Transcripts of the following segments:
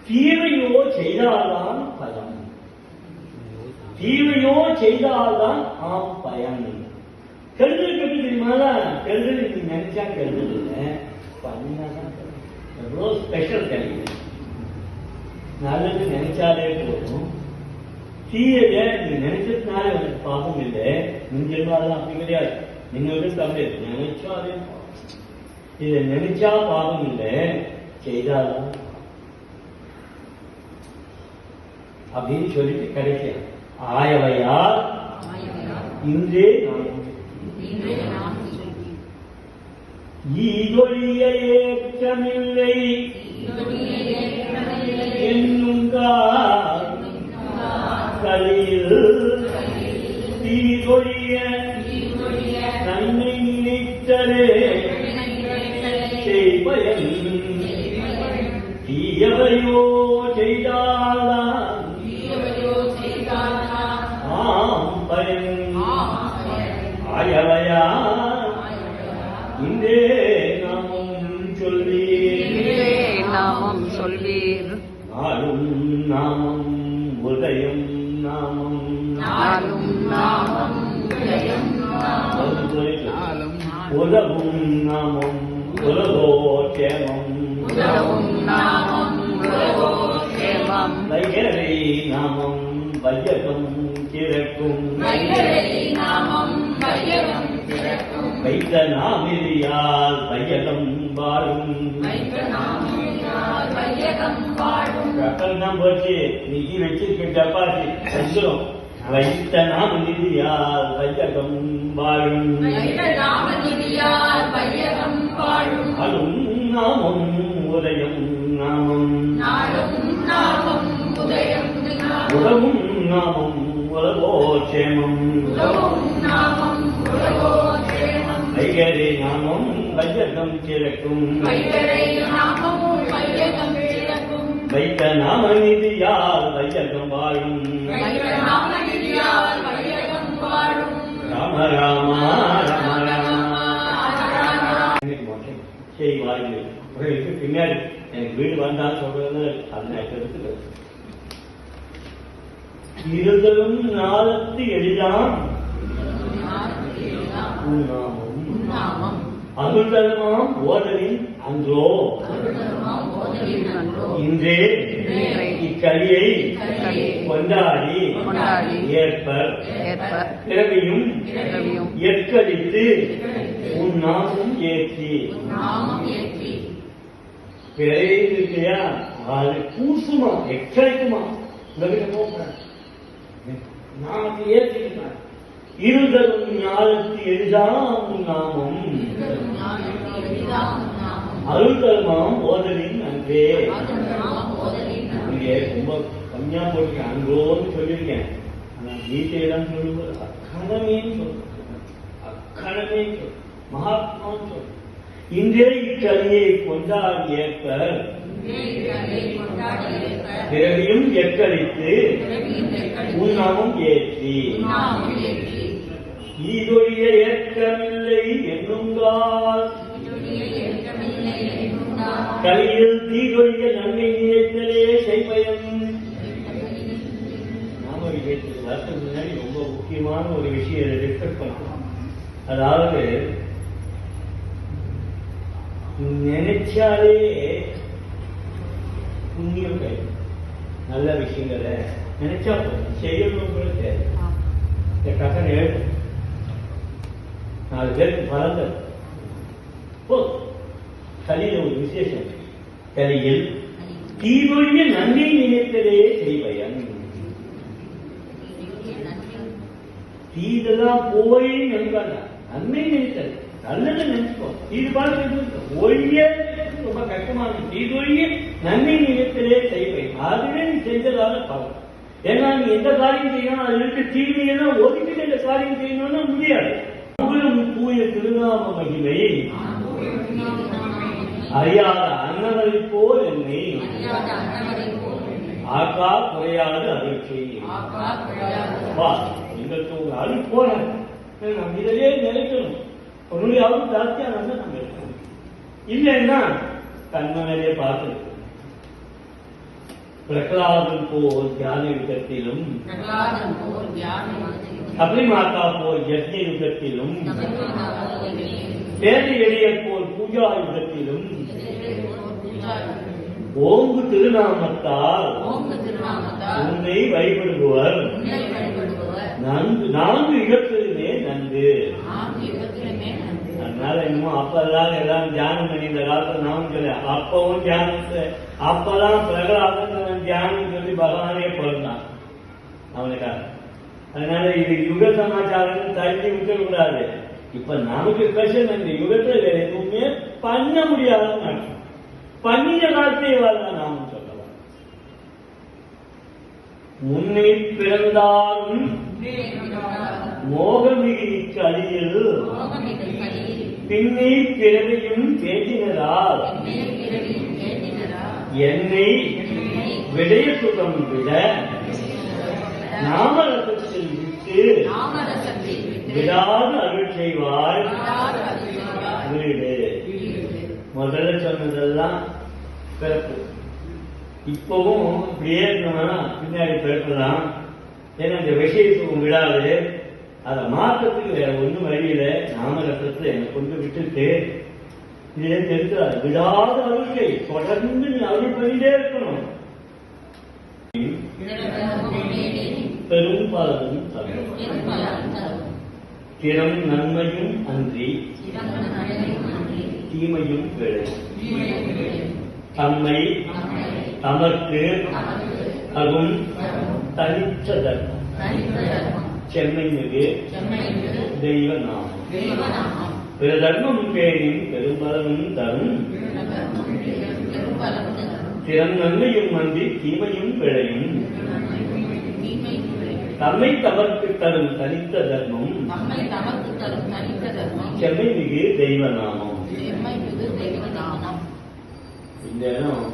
தீமையோ செய்தால்தான் பயம், தீமையோ செய்தால்தான் ஆம் பயன். கெடுதல் எப்படி தெரியுமா? கெடுதல் நீ நினைச்சா கெடுதல் இல்லை, பண்ணினாதான் எவ்வளோ ஸ்பெஷல் கிடைக்கும். நல்லது நினைச்சாலே போதும், தீயத நீ நினைச்சதுனால எனக்கு பாவம் இல்லை. முன்ஜென்மாலாம் அப்படி கிடையாது. நீங்க தம்பி நினைச்சாலே இதை நினைச்சா பாவம் இல்லை, செய்தாதான் அப்படின்னு சொல்லிட்டு கடைசியா ஆயவையால் இன்றே ஈதொழிய ஏற்றமில்லை என்னும் கலியில் தீதொழிய நன்மை நினைத்தலே செய்பயன் தீயவையோ செய்தால்தான் ஆம் பயன். ஆயவையா இன்றே நாமம் சொல்வீர், நாளும் நாமம் உதயம் நாமம், நாளும் நாமம் உதவும் நாமம் உலகோ கேமம், வைகரை நாமம் வையகம் திறக்கும், வைத்த நாமிரியால் வையகம் வாழும். போச்சு நிதி வச்சிருக்க டப்பாசி வச்சிரும். வைத்த நாமிரியால் வையகம் வாழும், அலும் நாமம் உதயம் நாமம், உலகும் நாமம் உலகோ சேமம், வைகரை நாமம் வையகம் திறக்கும், வைத்த நாம நிதியால் வையகம் வாழும். ராம ராம ராம ராம சரி வாருங்கள். உங்களுக்கு பின்னாடி எனக்கு வீடு வந்தால் சொல்றது அந்த இருதலும் நாளத்து எளிதாம் அருள்தலமாம் ஓதலின் அன்றோ இன்றே இக்கலியை கொண்டாடி ஏற்பர் பிறவியும் ஏற்கடித்து உன் நாமும் ஏற்றி. பிறகு இருக்கையா அது கூசுமா எக்ஸைக்குமா நாமத்தை ஏற்றிருக்கான். இருதலும் ஞானத்து எளிதாம் நாமம் அருள்தலமாம் ஓதலின் அன்றே. இங்கே ரொம்ப கம்மியா போட்டிருக்கேன், அன்றோன்னு சொல்லியிருக்கேன். ஆனா கீதையெல்லாம் சொல்லும்போது அக்கணமேன்னு சொல்றேன், அக்கணமே சொல் மகாத்மான்னு சொல். இன்றே இக்கலியை கொண்டாடி ஏற்ப பிறவியும் எக்களித்து உன்னாமும் ஏற்றி. ஈதொழிய ஏற்கமில்லை என்னுங்கால் கலியில் தீதொழிய நன்மை நினைத்தலே செய்பயம். நாம வருஷத்துக்கு முன்னாடி ரொம்ப முக்கியமான ஒரு விஷயம் டிஸ்கஸ் பண்ணலாம். அதாவது நினைச்சாலே புண்ணியம் கிடைக்கும். நல்ல விஷயங்களை நினைச்சா போதும், செய்யணும் கூட தேவை. இந்த கசனை எழுதும் 4 பேருக்கு பலந்தது போதும். கலியில ஒரு விசேஷம், கலியில் தீவொழிய நன்மை நினைத்ததே செய்வயன். தீதெல்லாம் போய் நினைப்பாங்க, நன்மை நினைத்தது நல்லது நினைச்சுக்கோ. இது பார்த்து ஒழிய ரொம்ப கஷ்டமான தீதொழிய நன்மை நினைத்ததே செய்வை. அதுவே நீ செஞ்சதால பலம். ஏன்னா நீ எந்த காரியம் செய்யணும் அது இருக்கு, தீமையெல்லாம் ஒதுக்கிட்டு இந்த காரியம் செய்யணும்னா முடியாது. தூய திருநாம மகிமை அறியாத அன்னவரை போல் என்னை ஆக்கா குறையாது அருட்சி. எங்களுக்கு ஒரு அருள் போல நம்ம இதிலே நினைக்கணும். ஒரு யாரும் ஜாஸ்தியா நம்ம இருக்கணும். இல்லைன்னா கண்மனையிலே பார்த்து பிரகலாதன் போல் தியான யுகத்திலும் சபரிமாதா போல் யஜ்ஞ யுகத்திலும் சேது எளியர் போல் பூஜா யுகத்திலும் ஓங்கு திருநாமத்தால் உன்னை வழிபடுபவர் நான்கு யுகத்திலுமே நன்கு. அதனால இன்னும் அப்பதான் எல்லாம் தியானம் பண்ணி இந்த காலத்துல நாம சொல்ல அப்பவும் தியானத்தை அப்பதான் பிரகலாதன் தியானம் சொல்லி பகவானே பிறந்தான் அவனுக்காக. அதனால இது யுக சமாச்சாரம் தள்ளி விட்டுக்கூடாது. இப்ப நமக்கு ஸ்பெஷல் இந்த யுகத்துல வேற எதுவுமே பண்ண முடியாதுன்னு அர்த்தம். பண்ணின காலத்தை வரலாம் நாம சொல்லலாம். முன்னே பிறந்தாலும் மோகமிகு அழியில் பின்னே பிறவையும் தேடினரால் என்னை விடய சுகம் விட நாமரசத்தில் விட்டு விடாது அருள் செய்வார் வீடு. முதல்ல சொன்னதெல்லாம் பிறப்பு. இப்பவும் இப்படியே இருந்தோம்னா பின்னாடி பிறப்புதான். ஏன்னா இந்த விஷய சுகம் விடாது. அதை மாற்றத்துக்கு வேற ஒன்றும் வழியில நாமரசத்தை என்னை கொண்டு விட்டுட்டு இதே தெரிஞ்சாது விடாத அருளை தொடர்ந்து நீ அருள் பண்ணிட்டே இருக்கணும். பெரும் பலனும் திறம் நன்மையும் அன்றி தீமையும் விளை தம்மை தமக்கு அகும் தனித்த தர்மம் செம்மை மிகு தெய்வ நாமம் பிற தர்மம் பேரின் பெரும்பலனும் தரும் திறம் நன்மையும் அன்றி தீமையும் விளையும் தம்மை தமக்கு தரும் தனித்த தர்மம் செம்மை மிகு தெய்வ நாமம். இந்த இடம்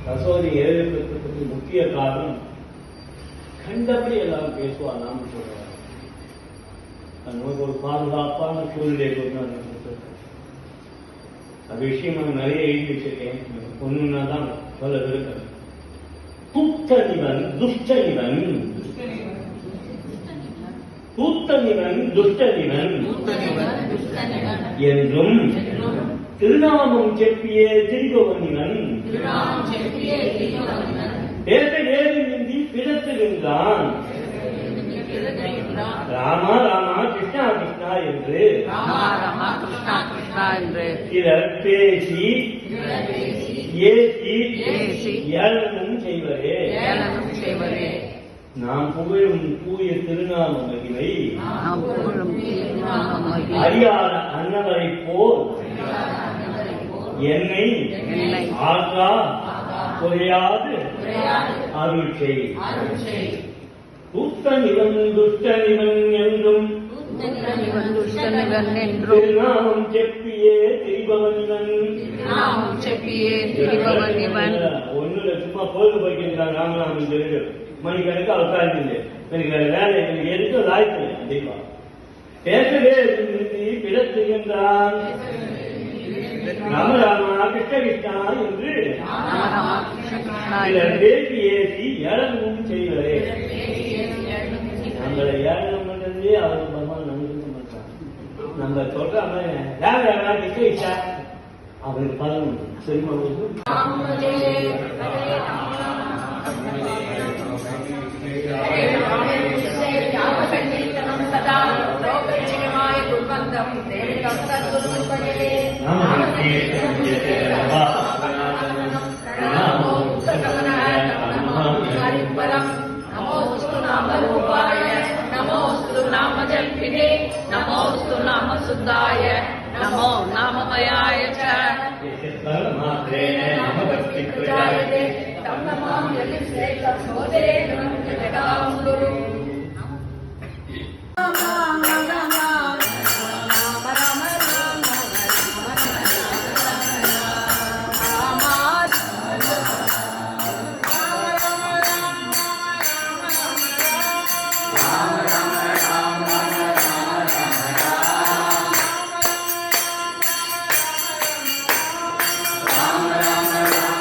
கசோதி எழுதுறதுக்கு முக்கிய காரணம் கண்டபடி எல்லாரும் பேசுவாங்கன்னு சொல்றாங்க. நமக்கு ஒரு பாதுகாப்பான சூழ்நிலை அது விஷயம் நிறைய எழுதி வச்சிருக்கேன். ஒண்ணுன்னா தான் சொல்ல விருக்கிறேன். தூத்தனிவன் துஷ்டனிவன் தூத்தனிவன் துஷ்டனிவன் என்றும் திருநாமம் செப்பியே திரிபவனிவன் பேச வேறுமின்றி பிறத்துகின்றான். ராமா ராமா கிருஷ்ணா கிருஷ்ணா என்று சிலர் பேசி ஏசி ஏளனம் செய்வரே. நாம் புகழும் தூய திருநாம மகிமை அறியாத அன்னவரை போல் என்னை ஆகா குறையாது அருள் செய். தூத்தனிவன் துஷ்டனிவன் என்றும் திருநாமம் செப்பியே திரிபவனிவன். ஒண்ணுல சும்மா பொழுது போய்க்கின்றான் ராமநாமன் தெரிஞ்சு மணிக்கணக்கு உட்கார்ந்து எனக்கு வேலை எனக்கு எதுக்கு லாய்க்கு கண்டிப்பா பேசவே பிறத்துகின்றான். ராம ராமா கிருஷ்ண கிருஷ்ணா என்று பேசி ஏசி ஏளனமும் செய்வரே. நம்மளை ஏளனம் பண்றதே அவருக்கு பகவான் நமக்கு மாட்டான். நம்ம சொல்ற மாதிரி ராம ராமா கிருஷ்ண கிருஷ்ணா அவருக்கு பலன் சரிமா. नमोस्तु नाम रूपाय नमोस्तु नाम जल्पिने नमोस्तु नाम शुद्धाय नमो नाममयाय च तं नमामि यतिश्रेष्ठं मोदे जगां गुरु. Ram Ram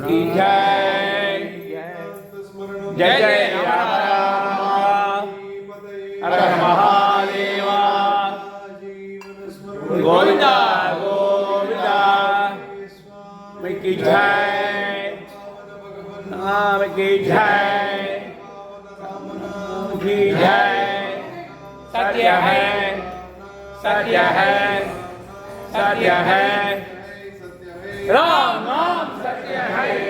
की जय जय जय राम राम हर हर महादेव गोविंदा गोविंदा की जय राम की जय की जय सत्य है सत्य है सत्य है राम नाम सत्य है